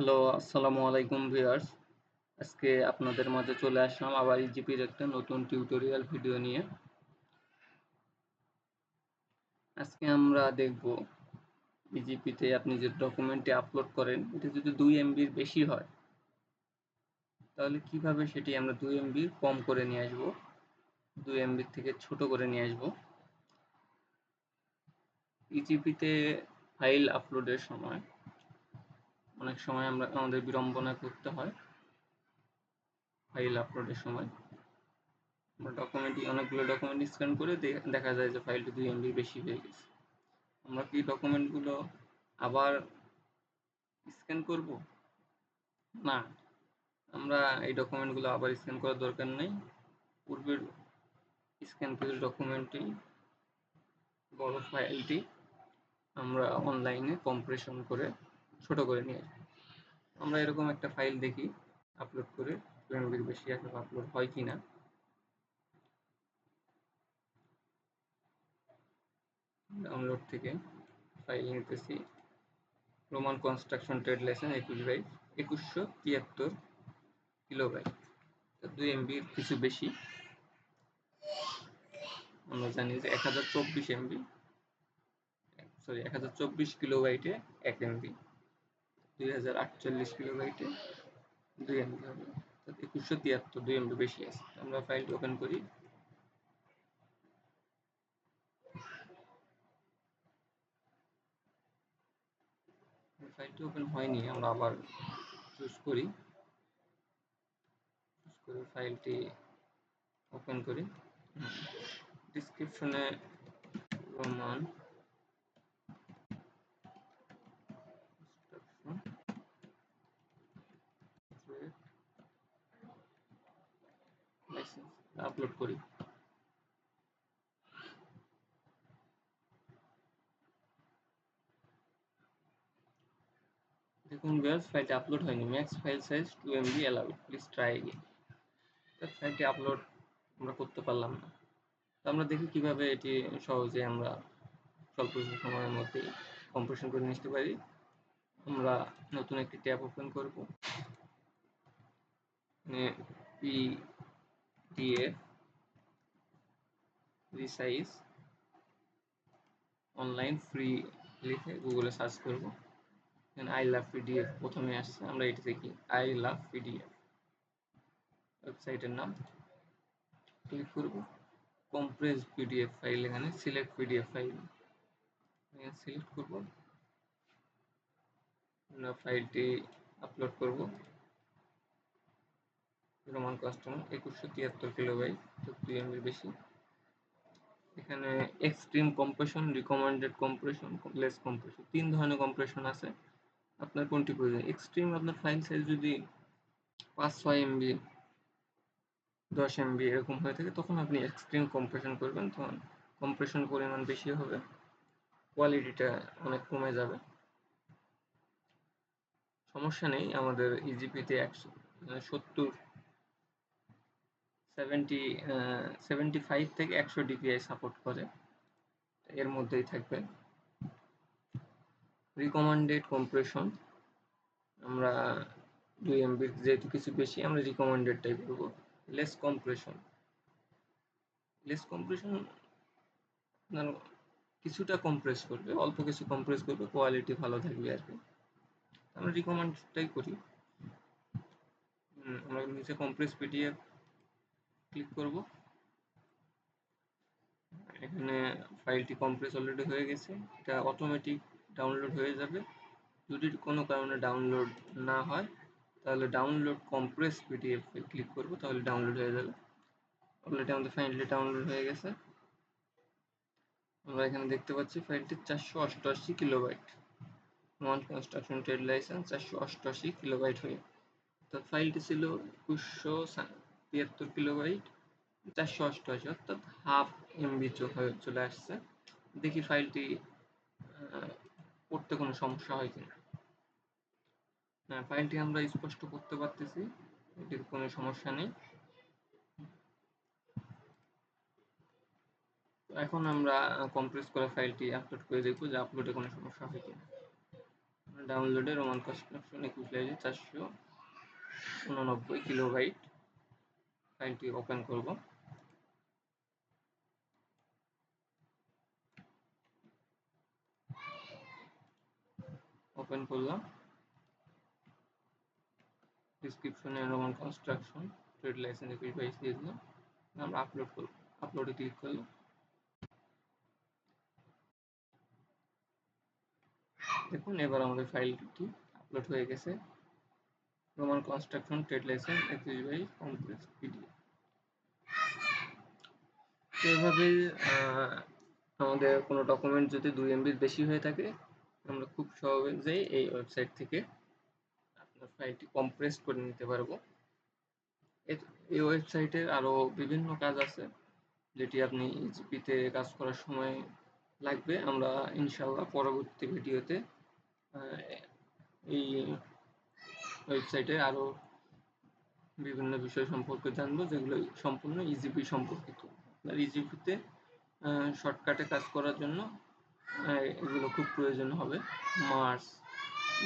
Hello, আসসালামু আলাইকুম viewers. আজকে আপনাদের মাঝে চলে আসলাম আবার ইজিপির একটা নতুন টিউটোরিয়াল ভিডিও নিয়ে। আজকে আমরা দেখব ইজিপিতে আপনি যে ডকুমেন্টটি আপলোড করেন এটা যদি 2 এমবির বেশি হয় তাহলে কিভাবে সেটি আমরা 2 এমবি কম করে নিয়ে আসব, 2 এমবি থেকে ছোট করে নিয়ে আসব। ইজিপিতে ফাইল আপলোডের সময় অনেক সময় আমাদের বিড়ম্বনা করতে হয়। ফাইল আপলোডের সময় অনেকগুলো ডকুমেন্ট স্ক্যান করে দেখা যায় যে ফাইলটি 2 এমবি বেশি হয়ে গেছে। আমরা কি ডকুমেন্টগুলো আবার স্ক্যান করব? না, আমরা এই ডকুমেন্টগুলো আবার স্ক্যান করার দরকার নেই। পূর্বের স্ক্যানকৃত ডকুমেন্টটি, বড় ফাইলটি আমরা অনলাইনে কম্প্রেশন করে ছোট করে নিয়ে আসবো। আমরা এরকম একটা ফাইল দেখি আপলোড করে 2 এমবির বেশি এখন আপলোড হয় কিনা। ডাউনলোড থেকে ফাইল নিতেছি, Roman construction trade licence 2173 kilobyte, 2 এমবির কিছু বেশি। আমরা জানি যে 1024 কিলোবাইটে 1 এমবি, 2048 কিলোবাইটে 2 এমবি হবে, 2173 2 এমবি বেশি আছে। আমরা ফাইলটি ওপেন করি। ফাইলটি ওপেন হয়নি, আমরা আবার চুজ করি, ফাইলটি ওপেন করি। ডিসক্রিপশনে রোমান লাইসেন্স আপলোড করি। দেখুন ভিউয়ার্স, ফাইলটি আপলোড হয়নি। Max file size 2 MB allowed, please try again. ফাইলটি আপলোড আমরা করতে পারলাম না। তো আমরা দেখি কিভাবে এটি সহজে আমরা স্বল্প সময়ের মধ্যে কম্প্রেশন করে নিতে পারি। আমরা নতুন একটি ট্যাব ওপেন করব, পিডিএফ রিসাইজ অনলাইন ফ্রি লিখে গুগলে সার্চ করব। আই লাভ পিডিএফ প্রথমে আসছে, আমরা এটি দেখি আই লাভ পিডিএফ ওয়েবসাইটের নাম। ক্লিক করব, কম্প্রেস পিডিএফ ফাইল, এখানে সিলেক্ট পিডিএফ ফাইল সিলেক্ট করব। আমরা ফাইলটি আপলোড করব। রোমান কাস্টমার 2173 কিলোবাইট, 2 এমবি বেশি। এখানে extreme compression, recommended compression, less compression, 3 ধরনের কম্প্রেশন আছে। আপনার কোনটি প্রয়োজন? এক্সট্রিম আপনার ফাইল সাইজ যদি 5-6 এমবি 10 এমবি এরকম হয়ে থাকে তখন আপনি এক্সট্রিম কম্প্রেশন করবেন, তখন কম্প্রেশন পরিমাণ বেশি হবে, কোয়ালিটিটা অনেক কমে যাবে। সমস্যা নেই, আমাদের ইজিপিতে 75 থেকে 100 ডিপিআই সাপোর্ট করে, এর মধ্যেই থাকবে। রিকমেন্ডেড কম্প্রেশন, আমরা 2 এমবির যেহেতু কিছু বেশি আমরা রিকমেন্ডেডটাই করব। লেস কম্প্রেশন আপনার কিছুটা কম্প্রেস করবে, অল্প কিছু কম্প্রেস করবে, কোয়ালিটি ভালো থাকবে আর কি। আমরা রিকমেন্ডেডটাই করি। আমরা নিচে কম্প্রেস পিডিএফ ক্লিক করব। এখানে ফাইলটি কম্প্রেস অলরেডি হয়ে গেছে, এটা অটোমেটিক ডাউনলোড হয়ে যাবে। যদি কোনো কারণে ডাউনলোড না হয় তাহলে ডাউনলোড কম্প্রেস পিডিএফ ক্লিক করব, তাহলে ডাউনলোড হয়ে যাবে। অলরেডি আমাদের ফাইলটি ডাউনলোড হয়ে গেছে। আমরা এখানে দেখতে পাচ্ছি ফাইলটি 488 কিলোবাইট, নন কনস্ট্রাকশন ট্রেড লাইসেন্স 488 কিলোবাইট হয়ে, তো ফাইলটি ছিল 2173 কিলোবাইট, 488 অর্থাৎ হাফ এমবি চলে আসছে। দেখি ফাইলটি পড়তে কোনো সমস্যা হয় কিনা। হ্যাঁ, ফাইলটি আমরা স্পষ্ট করতে পারতেছি, এটির কোনো সমস্যা নেই। এখন আমরা কম্প্রেস করা ফাইলটি আপলোড করে দেখব যে আপলোডে কোনো সমস্যা হয় কিনা। ডাউনলোডে রোমান কনস্ট্রাকশন 21 লাইনে 489 কিলোবাইট ফাইলটি ওপেন করব। ওপেন করলাম। ডিসক্রিপশনে রোমান কনস্ট্রাকশন ট্রেড লাইসেন্স 21 দিয়ে দিলাম। আমরা আপলোড করব। আপলোডে ক্লিক করলাম। দেখুন এবার আমাদের ফাইলটি আপলোড হয়ে গেছে। Roman construction trade licence 21 complex PDF. তো এভাবে আমাদের কোনো ডকুমেন্ট যদি 2 MB বেশি হয়ে থাকে আমরা খুব সহজেই এই ওয়েবসাইট থেকে আপনার ফাইলটি কম্প্রেস করে নিতে পারবো। এই ওয়েবসাইটের আরও বিভিন্ন কাজ আছে যেটি আপনি ইজিপিতে কাজ করার সময় লাগবে। আমরা ইনশাআল্লাহ পরবর্তী ভিডিওতে এই ওয়েবসাইটের আরও বিভিন্ন বিষয় সম্পর্কে জানবো যেগুলো সম্পূর্ণ ইজিপি সম্পর্কিত। আপনার ইজিপিতে শর্টকাটে কাজ করার জন্য এগুলো খুব প্রয়োজন হবে। Merge,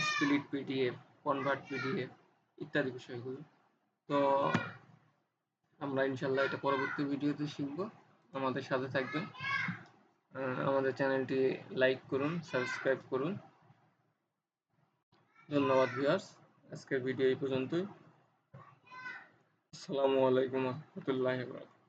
split PDF, convert PDF ইত্যাদি বিষয়গুলো। তো আমরা ইনশাল্লাহ এটা পরবর্তী ভিডিওতে শিখব। আমাদের সাথে থাকবেন। আমাদের চ্যানেলটি লাইক করুন, সাবস্ক্রাইব করুন। ধন্যবাদ ভিউয়ার্স। আজকের ভিডিও এই পর্যন্তই। আসসালামু আলাইকুম ওয়া রাহমাতুল্লাহি ওয়া বারাকাতুহু।